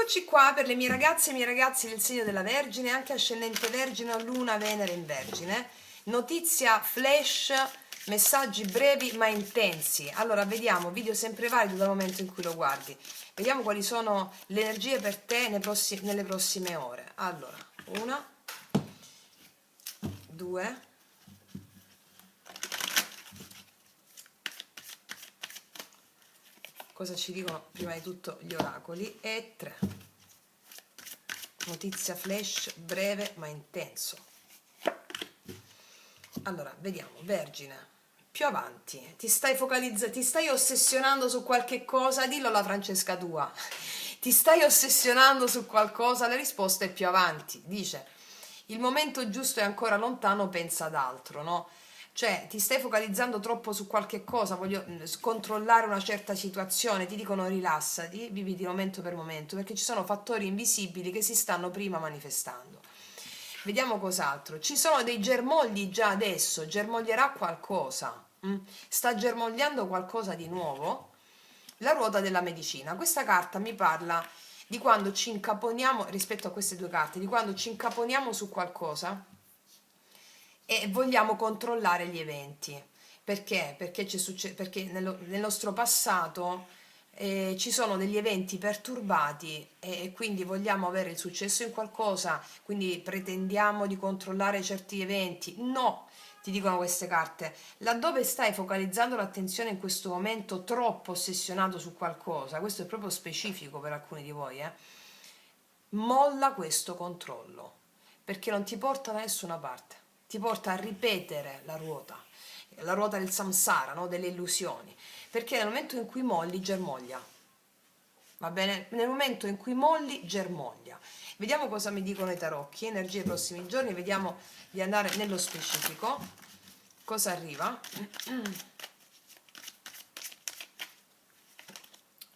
Eccoci qua per le mie ragazze e i miei ragazzi del segno della Vergine, anche ascendente Vergine o Luna, Venere in Vergine. Notizia flash, messaggi brevi ma intensi. Allora, vediamo, video sempre valido dal momento in cui lo guardi. Vediamo quali sono le energie per te nelle prossime ore. Allora, una, due, cosa ci dicono prima di tutto gli oracoli, e tre. Notizia flash breve ma intenso. Allora, vediamo, Vergine, più avanti, ti stai ossessionando su qualche cosa, dillo alla Francesca tua, ti stai ossessionando su qualcosa, la risposta è più avanti, dice, il momento giusto è ancora lontano, pensa ad altro, no? Cioè, ti stai focalizzando troppo su qualche cosa, voglio controllare una certa situazione, ti dicono rilassati, vivi di momento per momento, perché ci sono fattori invisibili che si stanno prima manifestando. Vediamo cos'altro. Ci sono dei germogli già adesso, germoglierà qualcosa, sta germogliando qualcosa di nuovo. La ruota della medicina. Questa carta mi parla di quando ci incaponiamo, rispetto a queste due carte, di quando ci incaponiamo su qualcosa e vogliamo controllare gli eventi. Perché? Perché nel nostro passato ci sono degli eventi perturbati e quindi vogliamo avere il successo in qualcosa, quindi pretendiamo di controllare certi eventi. No, ti dicono queste carte, laddove stai focalizzando l'attenzione in questo momento troppo ossessionato su qualcosa, questo è proprio specifico per alcuni di voi, molla questo controllo, perché non ti porta da nessuna parte, ti porta a ripetere la ruota del samsara, no? Delle illusioni, perché nel momento in cui molli germoglia, va bene? Nel momento in cui molli germoglia. Vediamo cosa mi dicono i tarocchi, energie dei prossimi giorni, vediamo di andare nello specifico, cosa arriva.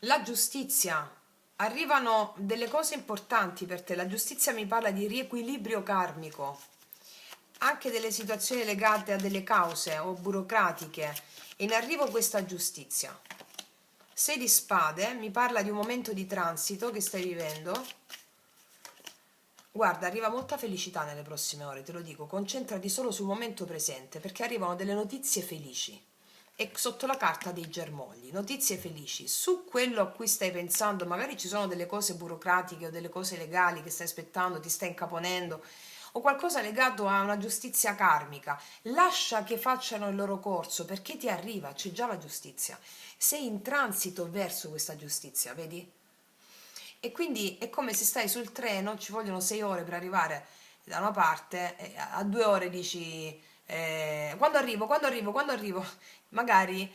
La giustizia, arrivano delle cose importanti per te, la giustizia mi parla di riequilibrio karmico, anche delle situazioni legate a delle cause o burocratiche, in arrivo questa giustizia. 6 di spade mi parla di un momento di transito che stai vivendo. Guarda, arriva molta felicità nelle prossime ore, te lo dico, concentrati solo sul momento presente, perché arrivano delle notizie felici. E sotto la carta dei germogli, notizie felici su quello a cui stai pensando, magari ci sono delle cose burocratiche o delle cose legali che stai aspettando, ti stai incaponendo, o qualcosa legato a una giustizia karmica. Lascia che facciano il loro corso, perché ti arriva, c'è già la giustizia, sei in transito verso questa giustizia, vedi? E quindi è come se stai sul treno, ci vogliono 6 ore per arrivare da una parte, e a 2 ore dici quando arrivo, quando arrivo, quando arrivo. Magari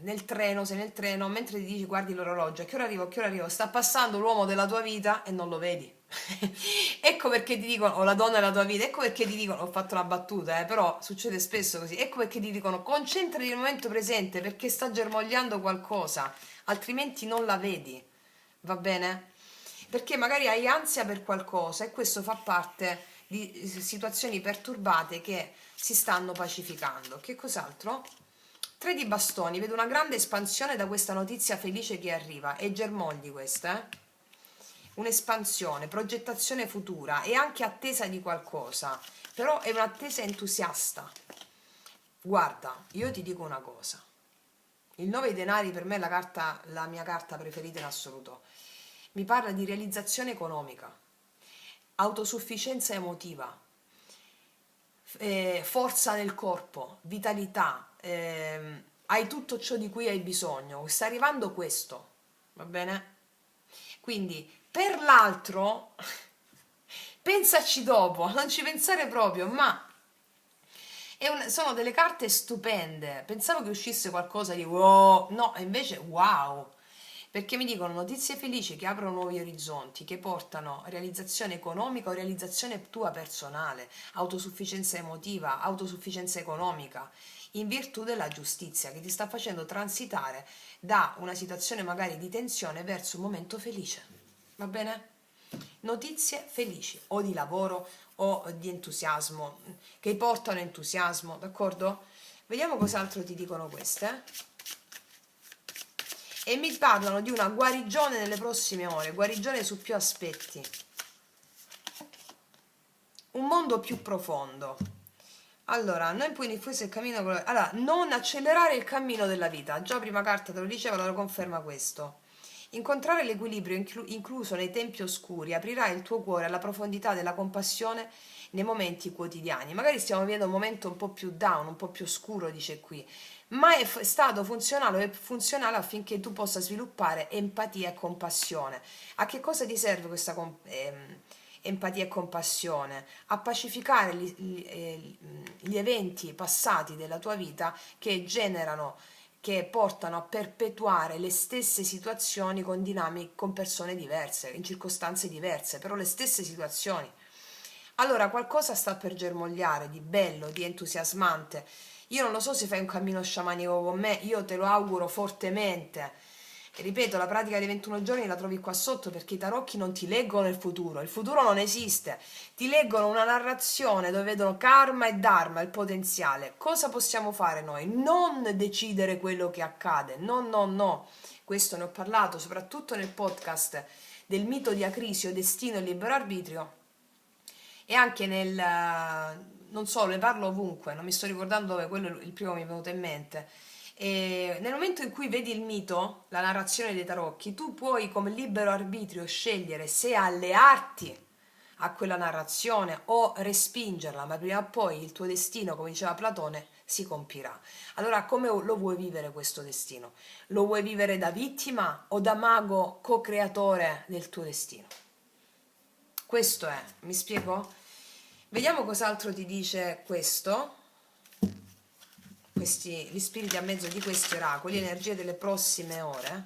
nel treno, sei nel treno, mentre ti dici guardi l'orologio, a che ora arrivo, a che ora arrivo, sta passando l'uomo della tua vita e non lo vedi. Ecco perché ti dicono, o la donna della tua vita, ecco perché ti dicono, ho fatto una battuta, però succede spesso così, ecco perché ti dicono concentrati nel momento presente perché sta germogliando qualcosa, altrimenti non la vedi, va bene? Perché magari hai ansia per qualcosa e questo fa parte di situazioni perturbate che si stanno pacificando. Che cos'altro? 3 di bastoni, vedo una grande espansione da questa notizia felice che arriva, è germogli questa, un'espansione, progettazione futura e anche attesa di qualcosa, però è un'attesa entusiasta. Guarda, io ti dico una cosa, il 9 di denari per me è la mia carta preferita in assoluto, mi parla di realizzazione economica, autosufficienza emotiva, forza nel corpo, vitalità, hai tutto ciò di cui hai bisogno, sta arrivando questo, va bene? Quindi per l'altro pensaci dopo, non ci pensare proprio, ma sono delle carte stupende. Pensavo che uscisse qualcosa di wow, no, invece wow, perché mi dicono notizie felici che aprono nuovi orizzonti, che portano realizzazione economica o realizzazione tua personale, autosufficienza emotiva, autosufficienza economica, in virtù della giustizia che ti sta facendo transitare da una situazione magari di tensione verso un momento felice. Va bene? Notizie felici o di lavoro o di entusiasmo, che portano entusiasmo, d'accordo? Vediamo cos'altro ti dicono queste. e mi parlano di una guarigione nelle prossime ore, guarigione su più aspetti, un mondo più profondo. Allora, noi poi diffuso il cammino allora, non accelerare il cammino della vita, già prima carta te lo diceva, lo conferma questo. Incontrare l'equilibrio incluso nei tempi oscuri aprirà il tuo cuore alla profondità della compassione nei momenti quotidiani. Magari stiamo vivendo un momento un po' più down, un po' più oscuro, dice qui, ma è stato funzionale e funzionale affinché tu possa sviluppare empatia e compassione. A che cosa ti serve questa empatia e compassione? A pacificare gli eventi passati della tua vita che portano a perpetuare le stesse situazioni con dinamiche, con persone diverse, in circostanze diverse, però le stesse situazioni. Allora qualcosa sta per germogliare di bello, di entusiasmante. Io non lo so se fai un cammino sciamanico con me, io te lo auguro fortemente. E ripeto, la pratica dei 21 giorni la trovi qua sotto, perché i tarocchi non ti leggono il futuro non esiste, ti leggono una narrazione dove vedono karma e dharma, il potenziale. Cosa possiamo fare noi? Non decidere quello che accade, no, no, no. Questo ne ho parlato soprattutto nel podcast del mito di Acrisio, destino e libero arbitrio, e anche non so, ne parlo ovunque, non mi sto ricordando dove, quello è il primo che mi è venuto in mente. E nel momento in cui vedi il mito, la narrazione dei tarocchi, tu puoi come libero arbitrio scegliere se allearti a quella narrazione o respingerla, ma prima o poi il tuo destino, come diceva Platone, si compirà. Allora, come lo vuoi vivere questo destino? Lo vuoi vivere da vittima o da mago co-creatore del tuo destino? Questo è, mi spiego? Vediamo cos'altro ti dice questo, gli spiriti a mezzo di questi oracoli, energie delle prossime ore.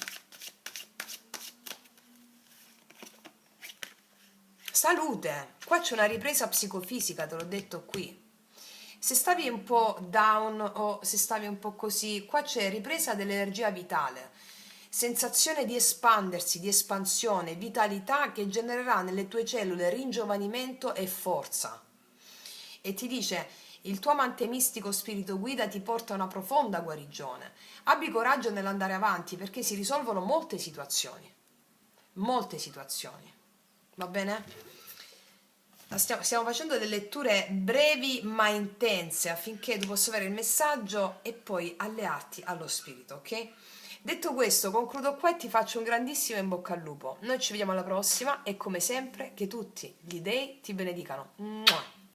Salute, qua c'è una ripresa psicofisica, te l'ho detto qui. Se stavi un po' down o se stavi un po' così, qua c'è ripresa dell'energia vitale, sensazione di espandersi, di espansione, vitalità che genererà nelle tue cellule ringiovanimento e forza. E ti dice, il tuo amante mistico spirito guida ti porta a una profonda guarigione. Abbi coraggio nell'andare avanti, perché si risolvono molte situazioni, va bene? Stiamo facendo delle letture brevi ma intense affinché tu possa avere il messaggio e poi allearti allo spirito, ok? Detto questo, concludo qua e ti faccio un grandissimo in bocca al lupo. Noi ci vediamo alla prossima e come sempre che tutti gli dei ti benedicano. Mua!